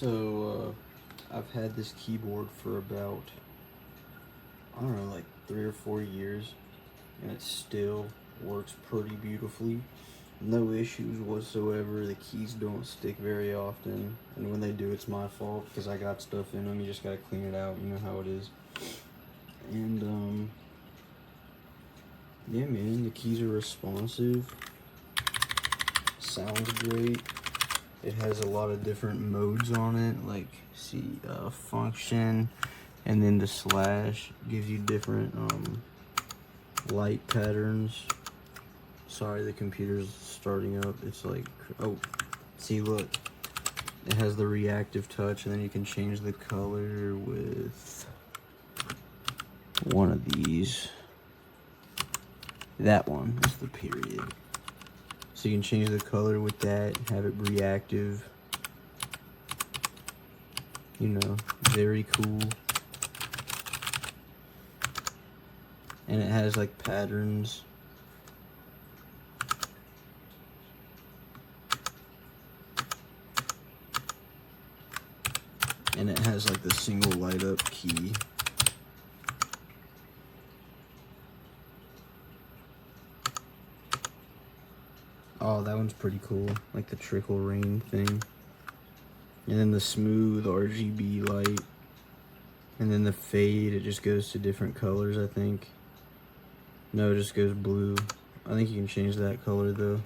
So, I've had this keyboard for about, I don't know, like 3 or 4 years, and it still works pretty beautifully. No issues whatsoever. The keys don't stick very often, and when they do, it's my fault because I got stuff in them. You just gotta clean it out, you know how it is. And, yeah, man, the keys are responsive. Sounds great. It has a lot of different modes on it, like function, and then the slash gives you different light patterns. Sorry, the computer's starting up. It's like, oh, see, look, it has the reactive touch, and then you can change the color with one of these. That one is the period. So you can change the color with that, have it reactive. You know, very cool. And it has like patterns. And it has like the single light up key. Oh, that one's pretty cool, like the trickle rain thing. And then the smooth RGB light. And then the fade, it just goes to different colors, I think. No, it just goes blue. I think you can change that color though.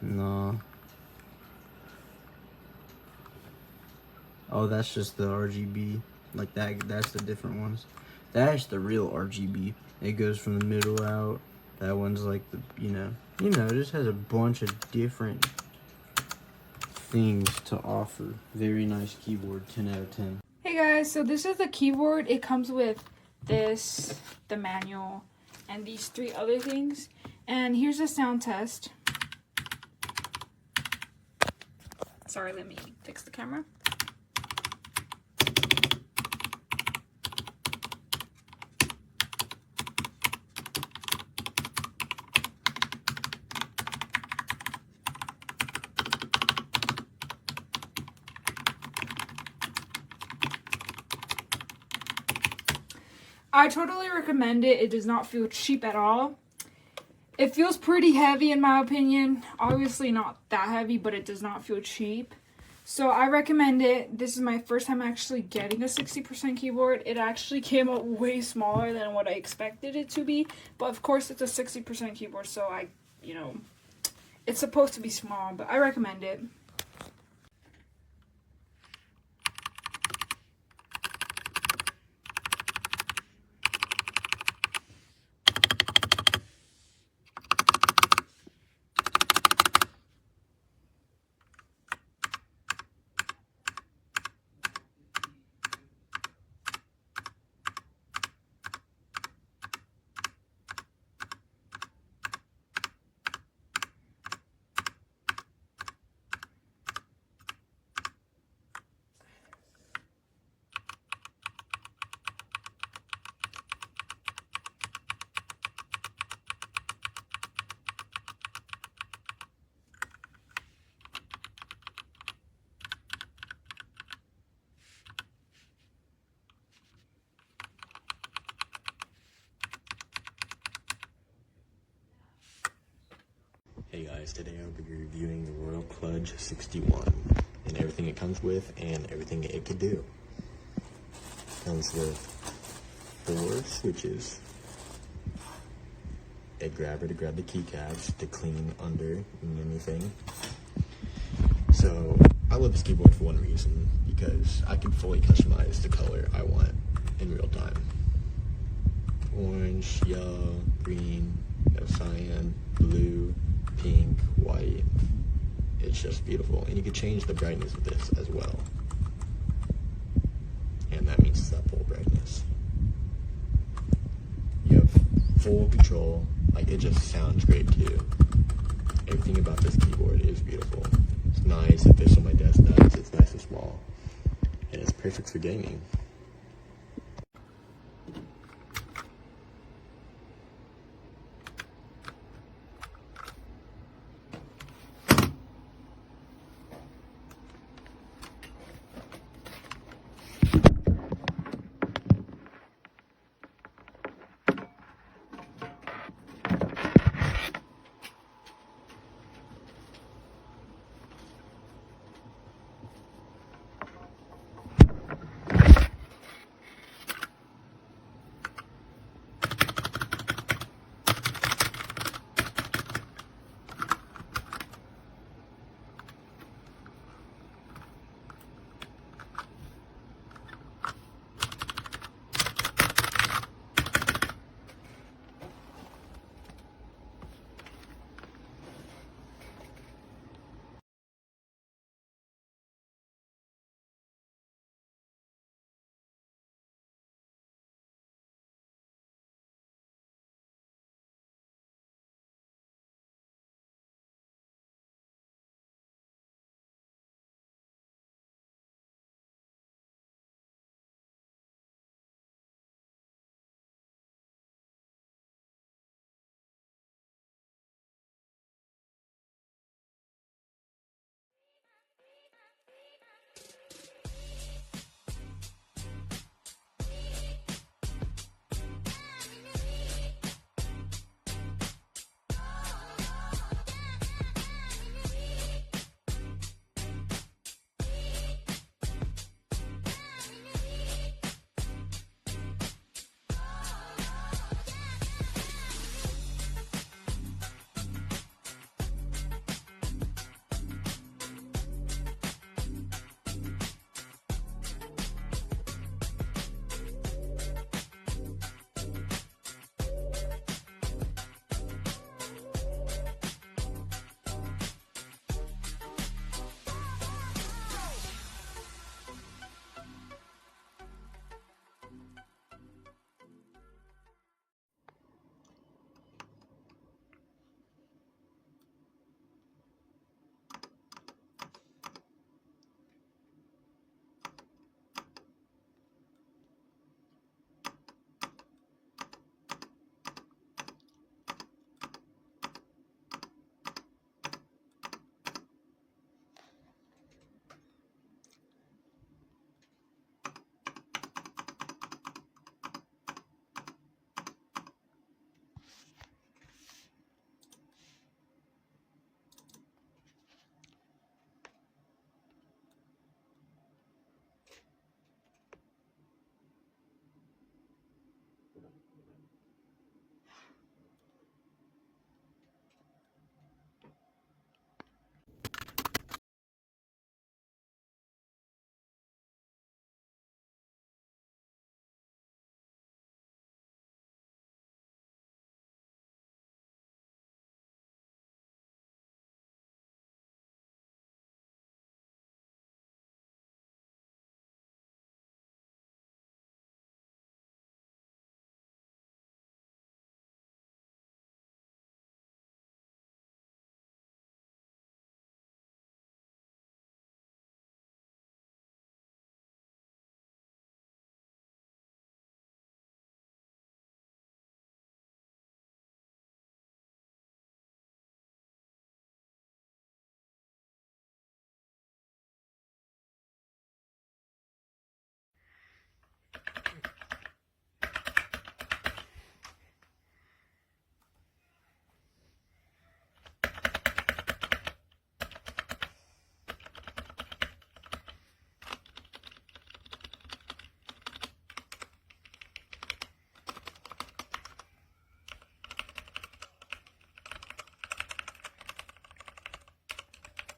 Nah. Oh, that's just the RGB. Like that's the different ones. That's the real RGB. It goes from the middle out. That one's like the, it just has a bunch of different things to offer. Very nice keyboard, 10 out of 10. Hey guys, so this is the keyboard. It comes with this, the manual, and these 3 other things. And here's a sound test. Sorry, let me fix the camera. I totally recommend it. It does not feel cheap at all. It feels pretty heavy in my opinion. Obviously not that heavy, but it does not feel cheap. So I recommend it. This is my first time actually getting a 60% keyboard. It actually came out way smaller than what I expected it to be. But of course it's a 60% keyboard, so it's supposed to be small, but I recommend it. Hey guys, today I'll be reviewing the KLUDGE RK61 and everything it comes with and everything it can do. Comes with 4 switches, a grabber to grab the keycaps to clean under anything. So I love this keyboard for one reason, because I can fully customize the color I want in real time. Orange, yellow, green, cyan, blue, pink, white. It's just beautiful. And you can change the brightness of this as well. And that means it's that full brightness. You have full control. Like, it just sounds great too. Everything about this keyboard is beautiful. It's nice, it fits on my desk nice, it's nice and small. And it's perfect for gaming.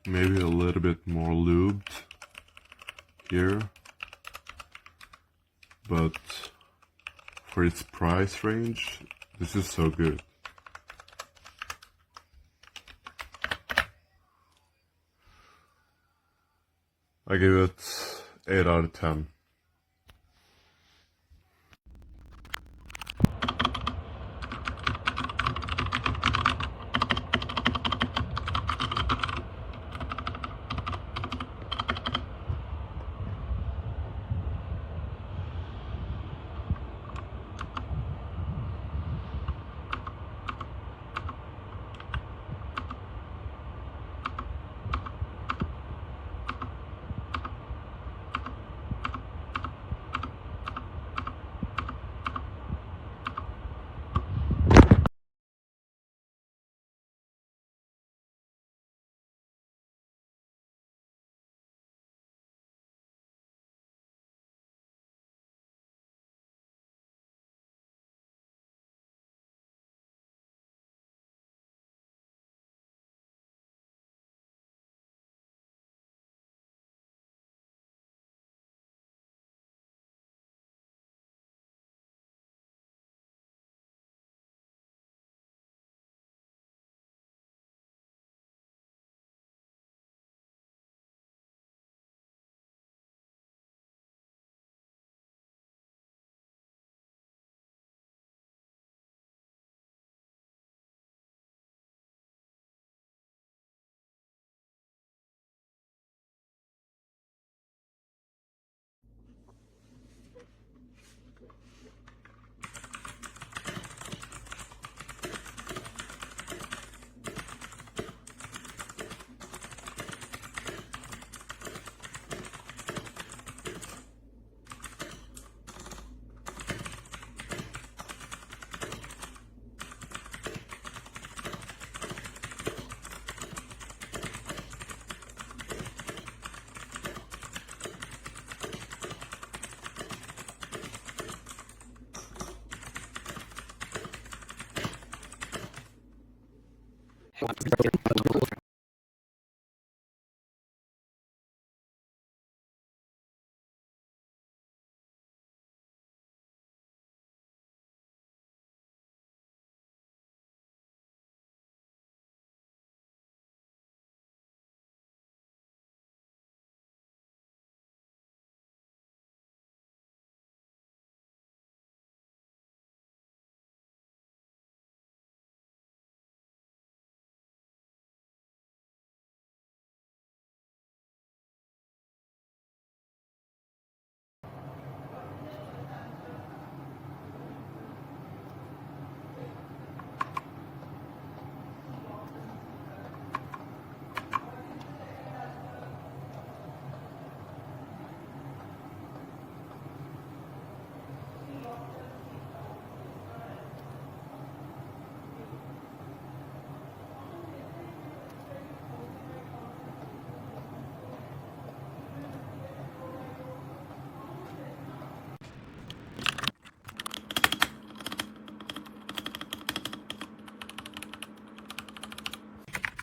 maybe a little bit more lubed here, but for its price range, this is so good. I give it 8 out of 10.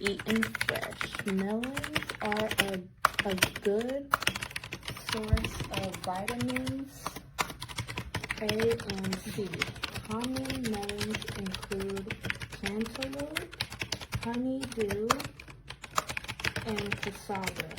Eaten fresh. Melons are a good source of vitamins A and C. Common melons include cantaloupe, honeydew, and cassava.